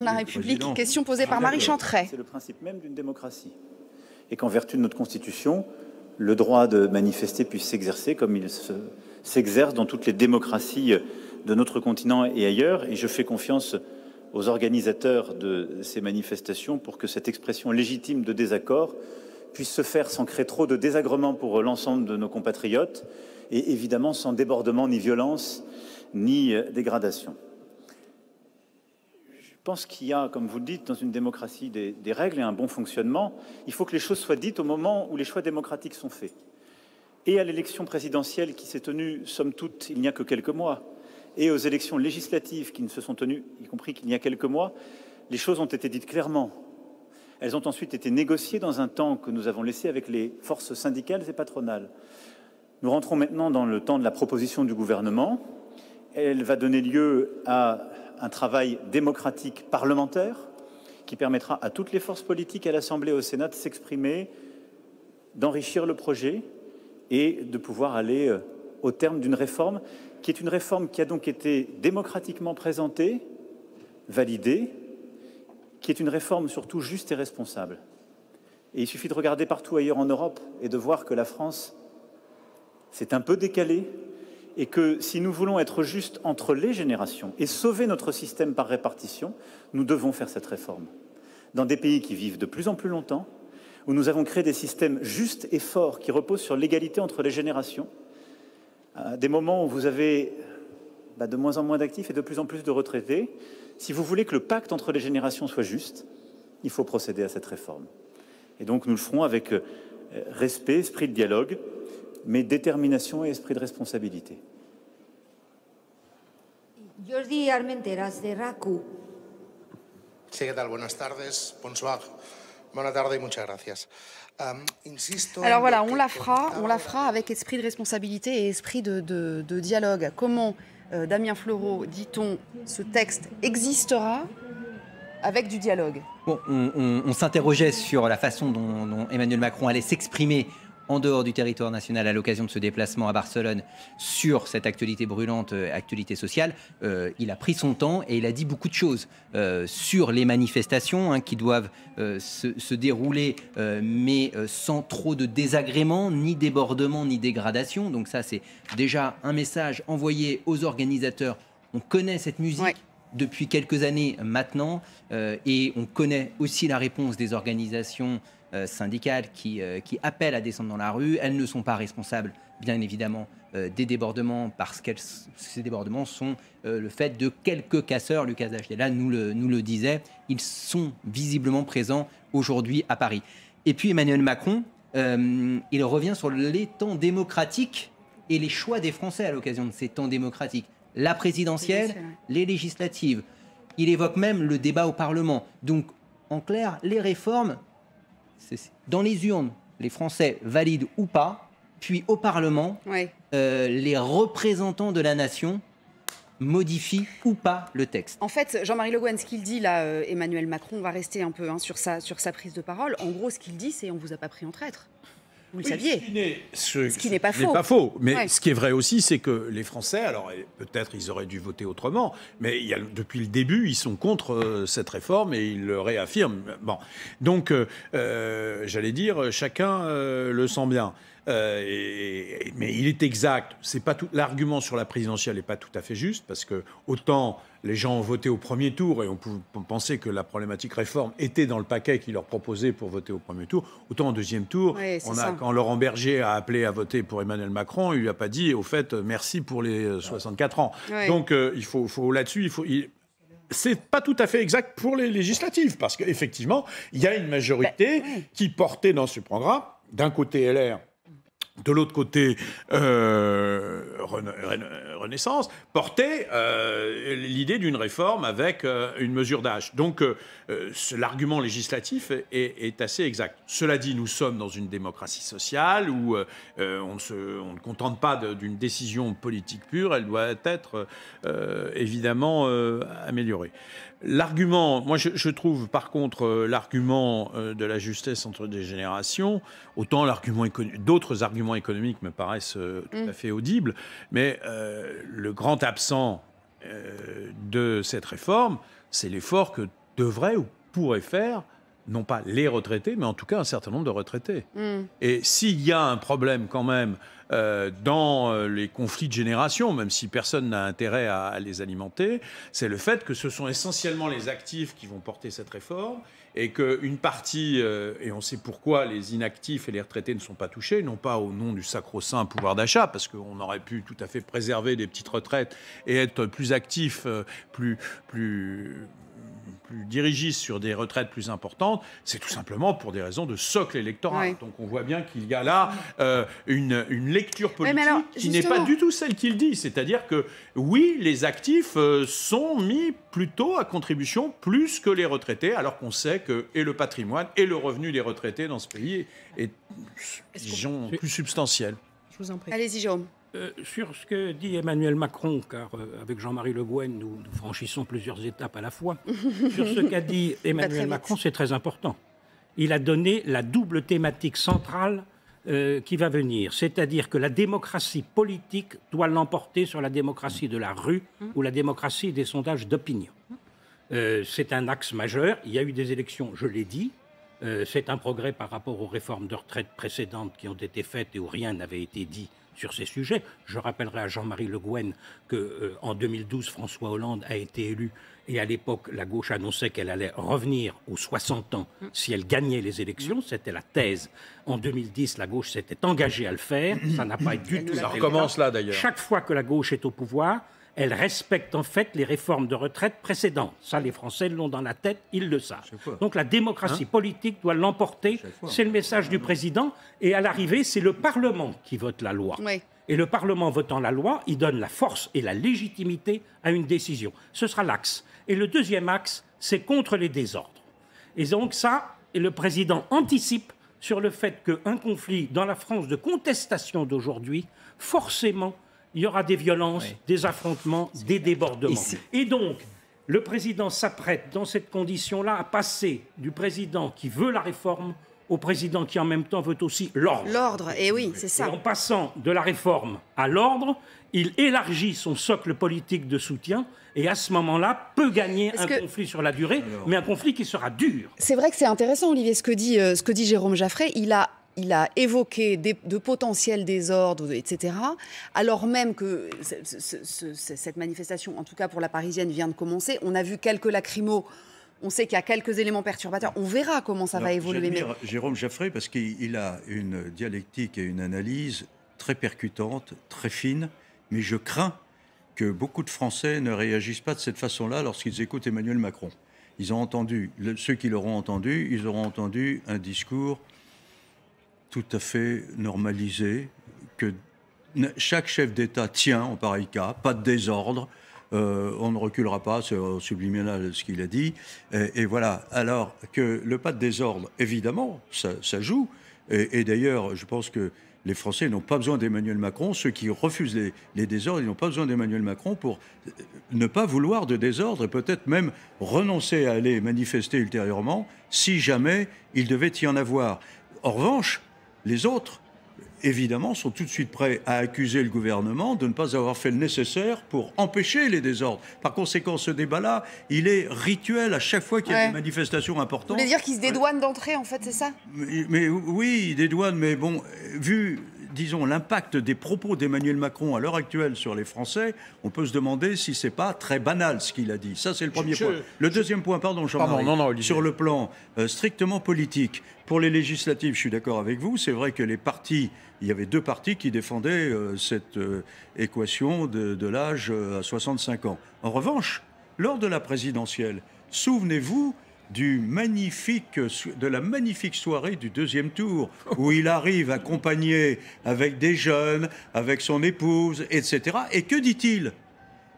La République, question posée par Marie Chantret. C'est le principe même d'une démocratie. Et qu'en vertu de notre Constitution, le droit de manifester puisse s'exercer comme il s'exerce dans toutes les démocraties de notre continent et ailleurs. Et je fais confiance aux organisateurs de ces manifestations pour que cette expression légitime de désaccord puisse se faire sans créer trop de désagréments pour l'ensemble de nos compatriotes et évidemment sans débordement, ni violence, ni dégradation. Je pense qu'il y a, comme vous le dites, dans une démocratie des règles et un bon fonctionnement. Il faut que les choses soient dites au moment où les choix démocratiques sont faits. Et à l'élection présidentielle qui s'est tenue, somme toute, il n'y a que quelques mois, et aux élections législatives qui ne se sont tenues, y compris qu'il y a quelques mois, les choses ont été dites clairement. Elles ont ensuite été négociées dans un temps que nous avons laissé avec les forces syndicales et patronales. Nous rentrons maintenant dans le temps de la proposition du gouvernement. Elle va donner lieu à un travail démocratique parlementaire qui permettra à toutes les forces politiques à l'Assemblée et au Sénat de s'exprimer, d'enrichir le projet et de pouvoir aller au terme d'une réforme qui est une réforme qui a donc été démocratiquement présentée, validée, qui est une réforme surtout juste et responsable. Et il suffit de regarder partout ailleurs en Europe et de voir que la France s'est un peu décalée et que si nous voulons être justes entre les générations et sauver notre système par répartition, nous devons faire cette réforme. Dans des pays qui vivent de plus en plus longtemps, où nous avons créé des systèmes justes et forts qui reposent sur l'égalité entre les générations, à des moments où vous avez de moins en moins d'actifs et de plus en plus de retraités, si vous voulez que le pacte entre les générations soit juste, il faut procéder à cette réforme. Et donc nous le ferons avec respect, esprit de dialogue, mais détermination et esprit de responsabilité. Jordi Armenteras, de RACU. Sí, ¿qué tal? Buenas tardes. Bonsoir. Buenas tardes y muchas gracias. Alors voilà, on la fera avec esprit de responsabilité et esprit de dialogue. Comment, Damien Fleureau, dit-on, ce texte existera avec du dialogue? Bon, on s'interrogeait sur la façon dont Emmanuel Macron allait s'exprimer en dehors du territoire national à l'occasion de ce déplacement à Barcelone sur cette actualité brûlante, actualité sociale. Il a pris son temps et il a dit beaucoup de choses sur les manifestations qui doivent se dérouler, mais sans trop de désagréments, ni débordements, ni dégradation. Donc ça, c'est déjà un message envoyé aux organisateurs. On connaît cette musique depuis quelques années maintenant et on connaît aussi la réponse des organisations syndicales qui appellent à descendre dans la rue. Elles ne sont pas responsables, bien évidemment, des débordements parce que ces débordements sont le fait de quelques casseurs. Lucas Dachiela nous le disait. Ils sont visiblement présents aujourd'hui à Paris. Et puis Emmanuel Macron, il revient sur les temps démocratiques et les choix des Français à l'occasion de ces temps démocratiques. La présidentielle, les législatives. Il évoque même le débat au Parlement. Donc, en clair, les réformes, dans les urnes, les Français valident ou pas, puis au Parlement, les représentants de la nation modifient ou pas le texte. En fait, Jean-Marie Le Guen, ce qu'il dit là, Emmanuel Macron, on va rester un peu sur sa prise de parole. En gros, ce qu'il dit, c'est on vous a pas pris en traître. Vous le saviez. Ce qui n'est pas faux. Mais ce qui est vrai aussi, c'est que les Français, alors peut-être ils auraient dû voter autrement, mais depuis le début, ils sont contre cette réforme et ils le réaffirment. Bon. Donc, j'allais dire, chacun le sent bien. Mais il est exact. C'est pas tout. L'argument sur la présidentielle n'est pas tout à fait juste parce que autant les gens ont voté au premier tour et on peut penser que la problématique réforme était dans le paquet qu'ils leur proposaient pour voter au premier tour, autant au deuxième tour, quand Laurent Berger a appelé à voter pour Emmanuel Macron, il lui a pas dit au fait merci pour les 64 ans. Donc il faut là-dessus, c'est pas tout à fait exact pour les législatives parce qu'effectivement il y a une majorité qui portait dans ce programme d'un côté LR. De l'autre côté, Renaissance portait l'idée d'une réforme avec une mesure d'âge. Donc, l'argument législatif est assez exact. Cela dit, nous sommes dans une démocratie sociale où on ne contente pas d'une décision politique pure, elle doit être évidemment améliorée. L'argument, moi je trouve par contre l'argument de la justesse entre des générations, autant d'autres arguments économiques me paraissent tout à fait audibles, mais le grand absent de cette réforme, c'est l'effort que devrait ou pourrait faire, non pas les retraités, mais en tout cas un certain nombre de retraités. Et s'il y a un problème quand même dans les conflits de génération, même si personne n'a intérêt à les alimenter, c'est le fait que ce sont essentiellement les actifs qui vont porter cette réforme et qu'une partie, et on sait pourquoi les inactifs et les retraités ne sont pas touchés, non pas au nom du sacro-saint pouvoir d'achat, parce qu'on aurait pu tout à fait préserver des petites retraites et être plus actifs, plus dirigistes sur des retraites plus importantes, c'est tout simplement pour des raisons de socle électoral. Donc on voit bien qu'il y a là une lecture politique qui n'est pas du tout celle qu'il dit. C'est-à-dire que oui, les actifs sont mis plutôt à contribution plus que les retraités, alors qu'on sait que et le patrimoine et le revenu des retraités dans ce pays est disons, plus substantiel. Je vous en prie. Allez-y, Jérôme. Sur ce que dit Emmanuel Macron, car avec Jean-Marie Le Guen, nous franchissons plusieurs étapes à la fois. Sur ce qu'a dit Emmanuel Macron, c'est très important. Il a donné la double thématique centrale qui va venir, c'est-à-dire que la démocratie politique doit l'emporter sur la démocratie de la rue ou la démocratie des sondages d'opinion. C'est un axe majeur. Il y a eu des élections, je l'ai dit. C'est un progrès par rapport aux réformes de retraite précédentes qui ont été faites et où rien n'avait été dit sur ces sujets. Je rappellerai à Jean-Marie Le Guen qu'en 2012, François Hollande a été élu et à l'époque, la gauche annonçait qu'elle allait revenir aux 60 ans si elle gagnait les élections. C'était la thèse. En 2010, la gauche s'était engagée à le faire. Ça n'a pas été du tout. Ça recommence là, d'ailleurs. Chaque fois que la gauche est au pouvoir, elle respecte en fait les réformes de retraite précédentes. Ça, les Français l'ont dans la tête, ils le savent. Donc la démocratie politique doit l'emporter. C'est le message du président. Et à l'arrivée, c'est le Parlement qui vote la loi. Oui. Et le Parlement votant la loi, il donne la force et la légitimité à une décision. Ce sera l'axe. Et le deuxième axe, c'est contre les désordres. Et donc ça, et le président anticipe sur le fait qu'un conflit dans la France de contestation d'aujourd'hui, forcément, il y aura des violences, des affrontements, des débordements. Et donc, le président s'apprête, dans cette condition-là, à passer du président qui veut la réforme au président qui, en même temps, veut aussi l'ordre. L'ordre, et oui, c'est ça. Et en passant de la réforme à l'ordre, il élargit son socle politique de soutien et, à ce moment-là, peut gagner conflit sur la durée, mais un conflit qui sera dur. C'est vrai que c'est intéressant, Olivier, ce que dit Jérôme Jaffray. Il a évoqué de potentiels désordres, etc., alors même que cette manifestation, en tout cas pour la Parisienne, vient de commencer. On a vu quelques lacrymos, on sait qu'il y a quelques éléments perturbateurs. On verra comment ça va évoluer. J'admire Jérôme Jaffray parce qu'il a une dialectique et une analyse très percutante, très fine, mais je crains que beaucoup de Français ne réagissent pas de cette façon-là lorsqu'ils écoutent Emmanuel Macron. Ils ont entendu, ceux qui l'auront entendu, ils auront entendu un discours tout à fait normalisé, que chaque chef d'État tient en pareil cas, pas de désordre, on ne reculera pas, c'est au subliminal ce qu'il a dit, et voilà. Alors que le pas de désordre, évidemment, ça joue, et d'ailleurs, je pense que les Français n'ont pas besoin d'Emmanuel Macron, ceux qui refusent les désordres, ils n'ont pas besoin d'Emmanuel Macron pour ne pas vouloir de désordre et peut-être même renoncer à aller manifester ultérieurement si jamais il devait y en avoir. En revanche, les autres, évidemment, sont tout de suite prêts à accuser le gouvernement de ne pas avoir fait le nécessaire pour empêcher les désordres. Par conséquent, ce débat-là, il est rituel à chaque fois qu'il y a des manifestations importantes. Vous voulez dire qu'ils se dédouanent d'entrée, en fait, c'est ça ? Mais oui, ils dédouanent, mais bon, vu, disons, l'impact des propos d'Emmanuel Macron à l'heure actuelle sur les Français, on peut se demander si c'est pas très banal ce qu'il a dit. Ça, c'est le premier point. Le deuxième point, pardon, Jean-Marie, sur le plan strictement politique, pour les législatives, je suis d'accord avec vous, c'est vrai que les partis, il y avait deux partis qui défendaient cette équation de l'âge à 65 ans. En revanche, lors de la présidentielle, souvenez-vous de la magnifique soirée du deuxième tour, où il arrive accompagné avec des jeunes, avec son épouse, etc. Et que dit-il ?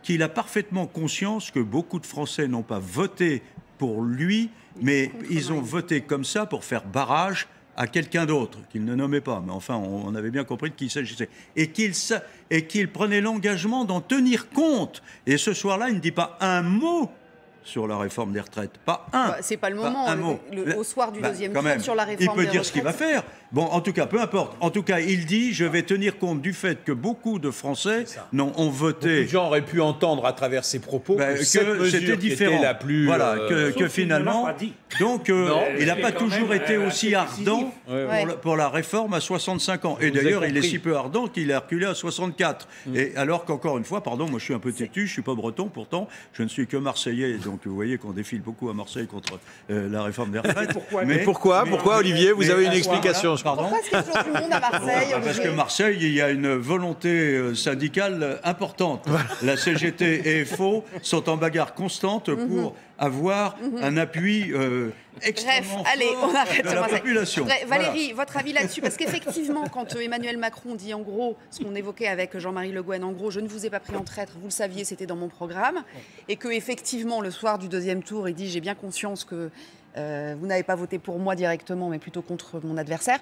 Qu'il a parfaitement conscience que beaucoup de Français n'ont pas voté pour lui, mais ils ont voté comme ça pour faire barrage à quelqu'un d'autre, qu'il ne nommait pas. Mais enfin, on avait bien compris de qui il s'agissait. Et qu'il prenait l'engagement d'en tenir compte. Et ce soir-là, il ne dit pas un mot sur la réforme des retraites. Pas un. C'est pas le moment. Un mot. Au soir du deuxième tour même, sur la réforme il des peut dire retraites. ce qu'il va faire. Bon, en tout cas, peu importe. En tout cas, il dit, je vais tenir compte du fait que beaucoup de Français ont voté. Beaucoup de gens auraient pu entendre à travers ses propos que c'était différent. La plus, voilà, que finalement. Donc, il n'a pas toujours été aussi ardent pour la réforme à 65 ans. Et d'ailleurs, il est si peu ardent qu'il a reculé à 64. Et alors qu'encore une fois, pardon, moi je suis un peu têtu, je suis pas breton, pourtant, je ne suis que Marseillais. Donc vous voyez qu'on défile beaucoup à Marseille contre la réforme des retraites. Pourquoi, Olivier, vous avez une explication? Pourquoi est-ce qu'il y a toujours du monde à Marseille? Parce que Marseille, il y a une volonté syndicale importante. La CGT et FO sont en bagarre constante pour avoir un appui extrêmement Bref, allez, on arrête de la population. Valérie, votre avis là-dessus? Parce qu'effectivement, quand Emmanuel Macron dit en gros, ce qu'on évoquait avec Jean-Marie Le Guen, en gros, je ne vous ai pas pris en traître, vous le saviez, c'était dans mon programme, et qu'effectivement, le soir du deuxième tour, il dit, j'ai bien conscience que vous n'avez pas voté pour moi directement, mais plutôt contre mon adversaire.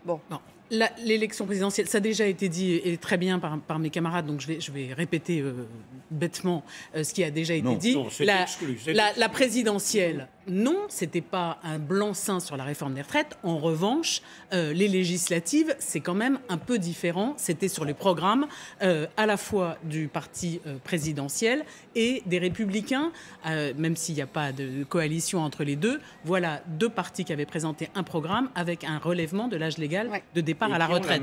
Bon. Non. L'élection présidentielle, ça a déjà été dit et très bien par mes camarades, donc je vais répéter bêtement ce qui a déjà été dit. Non, la présidentielle, non, c'était pas un blanc-seing sur la réforme des retraites. En revanche, les législatives, c'est quand même un peu différent. C'était sur les programmes à la fois du parti présidentiel et des Républicains, même s'il n'y a pas de coalition entre les deux. Voilà deux partis qui avaient présenté un programme avec un relèvement de l'âge légal de départ à la retraite.